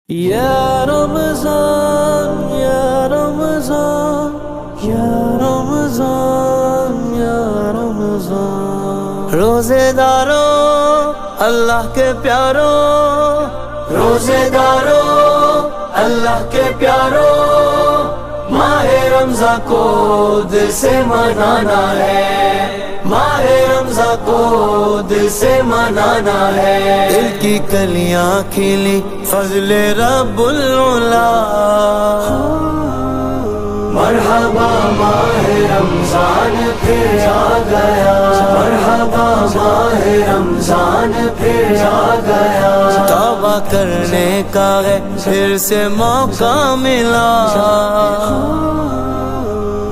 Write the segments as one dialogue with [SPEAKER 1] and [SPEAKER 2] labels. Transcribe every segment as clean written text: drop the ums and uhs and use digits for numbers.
[SPEAKER 1] یا رمضان یا رمضان یا رمضان یا رمضان، روزے داروں اللہ کے پیاروں، روزے داروں اللہ کے پیاروں، ماہ رمضان کو دل سے منانا ہے، ماہ رمضان کو دل سے منانا ہے، دل کی کلیاں کھلی فضل رب العلا، مرحبا ماہ رمضان پھر آ گیا، مرحبا ماہ رمضان پھر آ گیا، توبہ کرنے کا ہے پھر سے موقع ملا،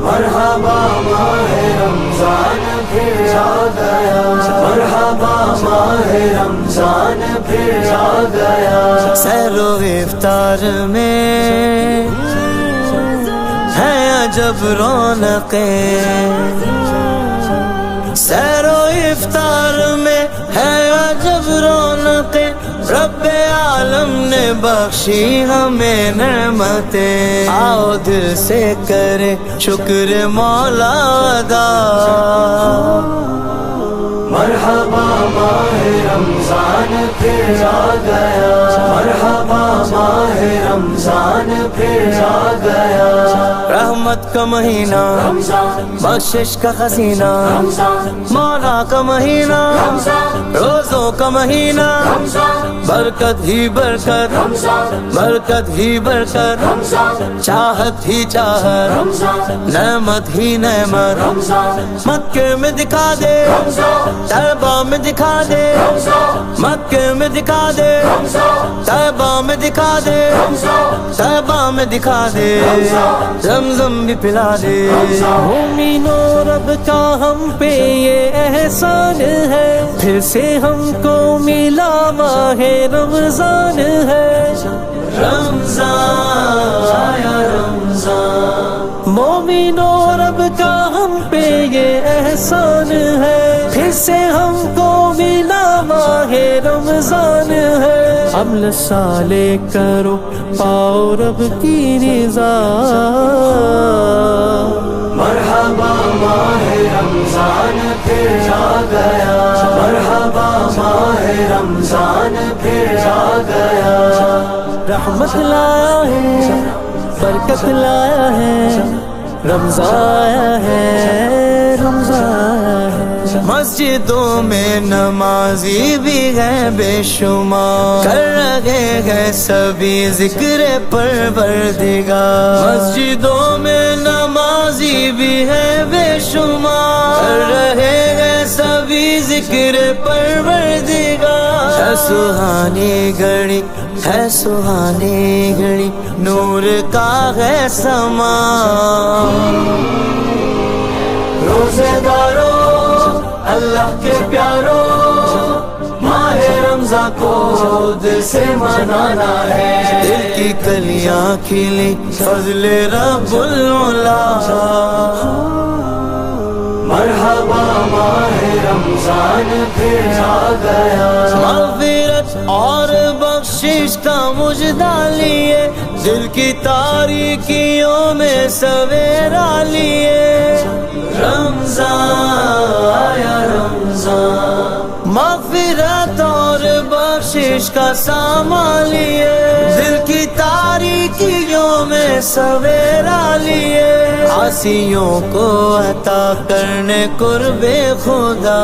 [SPEAKER 1] مرحبا ماہ رمضان پھر آ گیا، مرحبا ماہ رمضان پھر آ گیا، سحر و افطار میں ہے عجب رونقیں، سحر و افطار میں ہے عجب رونقیں، رب عالم نے بخشی ہمیں نعمتیں، آؤ دل سے کرے شکر مولا ادا، مرحبا ماہ رمضان پھر آ گیا، مرحبا ماہ رمضان پھر آ گیا، رحمت کا مہینہ رمضان، بخشش کا خزینہ رمضان، مولا کا مہینہ رمضان، روزوں کا مہینہ رمضان، برکت ہی برکت رمضان، برکت ہی برکت رمضان، چاہت ہی چاہت رمضان، نعمت ہی نعمت رمضان، مکے میں دکھا دے رمضان، طیبہ میں دکھا دے رمضان، مکے میں دکھا دے رمضان، طیبہ میں دکھا دے رمضان، طیبہ میں دکھا دے زمزم بھی پلا دے، مومنوں رب کا ہم پہ یہ احسان ہے، پھر سے ہم کو ملا ماہ رمضان ہے، رمضان آیا رمضان، مومنوں رب کا ہم پہ یہ احسان ہے، پھر سے ہم کو ملا ماہ رمضان ہے، عمل صالح کرو پاؤ رب کی رضا، مرحبا ماہ رمضان پھر آ گیا، مرحبا ماہ رمضان پھر آ گیا، رحمت لایا ہے، برکت لایا ہے، رمضان آیا ہے، رمضان آیا ہے، مسجدوں میں نمازی بھی ہے بے شمار، کر رہے ہیں سبھی ذکر پروردگار، مسجدوں میں نمازی بھی ہے بے شمار، کر رہے ہیں سبھی ذکر پروردگار، ہے سہانی گھڑی، ہے سہانی گھڑی، نور کا ہے سما، روزے داروں اللہ کے پیاروں، ماہ رمضان کو دل سے منانا ہے، دل کی کلیاں کھلی فضل رب العلا، مرحبا ماہ رمضان پھر آ گیا، مغفرت اور بخشش کا مجدہ لیے، دل کی تاریکیوں میں سویرا لیے، رمضان آیا رمضان، مغفرت اور بخشش کا سامان لیے، دل کی تاریکیوں میں سویرا لیے، عاصیوں کو عطا کرنے قرب خدا،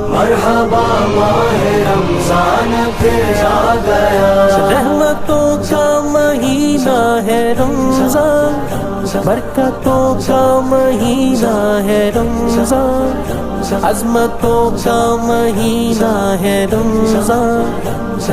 [SPEAKER 1] مرحبا ماہ رمضان پھر آ گیا، رحمتوں کا مہینہ ہے رمضان، برکتوں کا مہینہ ہے رمضان، عظمتوں کا مہینہ ہے رمضان،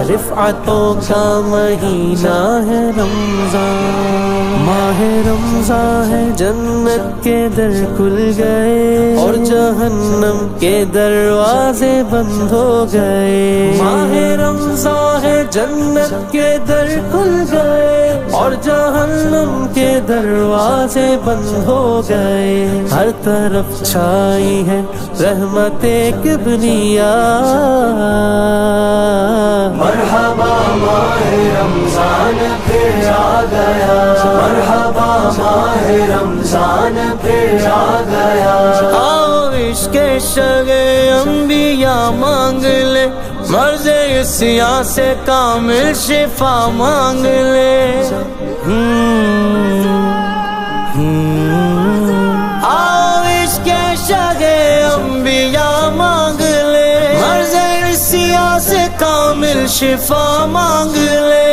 [SPEAKER 1] رفعتوں کا مہینہ ہے رمضان، ماہ رمضان ہے جنت کے در کھل گئے اور جہنم کے دروازے بند ہو گئے، ماہ رمضان ہے جنت کے در کھل گئے اور جہنم کے دروازے دروازے بند ہو گئے، ہر طرف چھائی ہے رحمت کبریا۔ مرحبا ماہ رمضان پھر آ گیا، مرحبا ماہ رمضان پھر آ گیا۔ آؤ عشق شگ انبیاء مانگ لے، مرض عصیاں سے کامل شفا مانگ لے۔ آؤ عشق شگ انبیاء مانگ لے، مرض عصیاں سے کامل شفا مانگ لے۔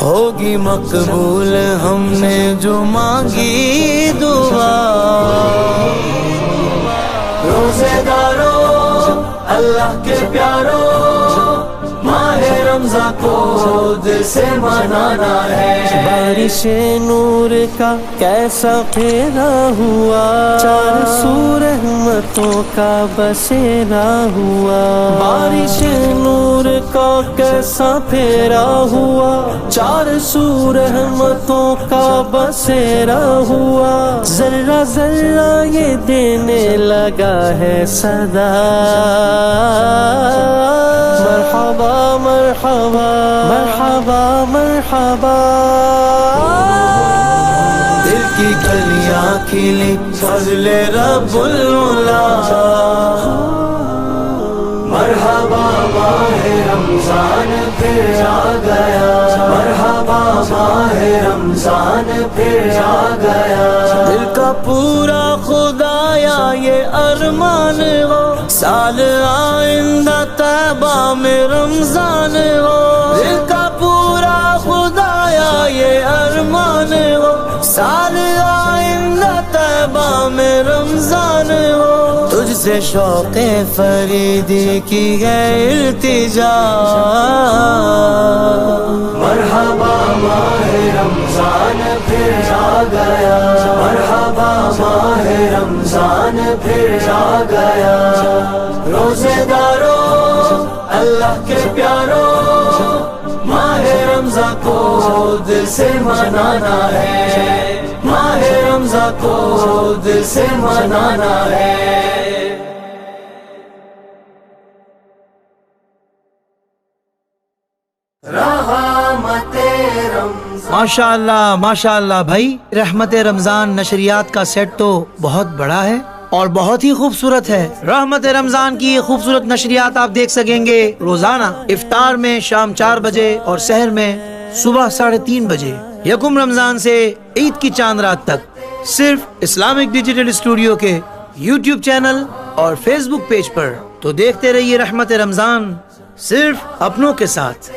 [SPEAKER 1] ہوگی مقبول ہم نے جو مانگی دعا۔ روزے داروں اللہ کے پیاروں، ماہ رمضان کو دل سے منانا ہے۔ بارش نور کا کیسا پھیرا ہوا، چار سو رحمتوں کا بسیرا ہوا۔ بارش نور کا کیسا پھیرا ہوا، چار سو رحمتوں کا بسیرا ہوا۔ ذرہ ذرہ یہ دینے لگا ہے صدا۔ مرحبا مرحبا مرحبا مرحبا، دل کی گلیاں کھلی فضل رب العلا۔ مرحبا ماہ رمضان پھر آ گیا، مرحبا ماہ رمضان پھر آ گیا۔ دل کا پورا خدایا یہ ارمان ہو، سال آئندہ طیبہ میں رمضان ہو۔ دل کا پورا خدایا یہ ارمان ہو، سال آئندہ طیبہ میں رمضان ہو۔ تجھ سے شوق فریدی کی ہے التجا۔ مرحبا ماہ رمضان پھر آ گیا، مرحبا ماہ رمضان پھر آ گیا۔ روزے داروں اللہ کے پیاروں، ماہ رمضان کو دل سے منانا ہے، ماہ رمضان کو دل سے منانا ہے۔
[SPEAKER 2] ماشاء اللہ بھائی، رحمت رمضان نشریات کا سیٹ تو بہت بڑا ہے اور بہت ہی خوبصورت ہے۔ رحمت رمضان کی یہ خوبصورت نشریات آپ دیکھ سکیں گے روزانہ افطار میں شام 4 بجے اور سحر میں صبح 3:30 بجے، یکم رمضان سے عید کی چاند رات تک، صرف اسلامک ڈیجیٹل اسٹوڈیو کے یوٹیوب چینل اور فیس بک پیج پر۔ تو دیکھتے رہیے رحمت رمضان، صرف اپنوں کے ساتھ۔